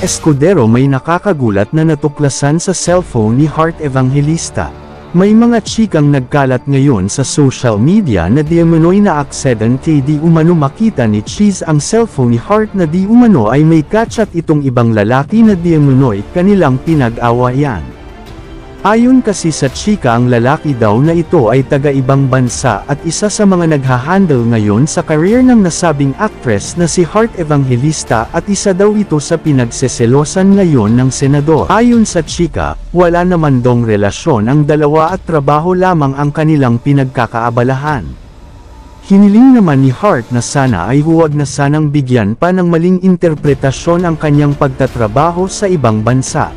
Escudero may nakakagulat na natuklasan sa cellphone ni Heart Evangelista. May mga chikang nagkalat ngayon sa social media na di umano'y na-aksidente di umano makita ni Cheese ang cellphone ni Heart na di umano ay may kachat itong ibang lalaki na di umano'y kanilang pinag-awayan. Ayon kasi sa chika ang lalaki daw na ito ay taga-ibang bansa at isa sa mga naghahandle ngayon sa career ng nasabing actress na si Heart Evangelista at isa daw ito sa pinagseselosan ngayon ng senador. Ayon sa chika, wala naman dong relasyon ang dalawa at trabaho lamang ang kanilang pinagkakaabalahan. Hiniling naman ni Heart na sana ay huwag na sanang bigyan pa ng maling interpretasyon ang kanyang pagtatrabaho sa ibang bansa.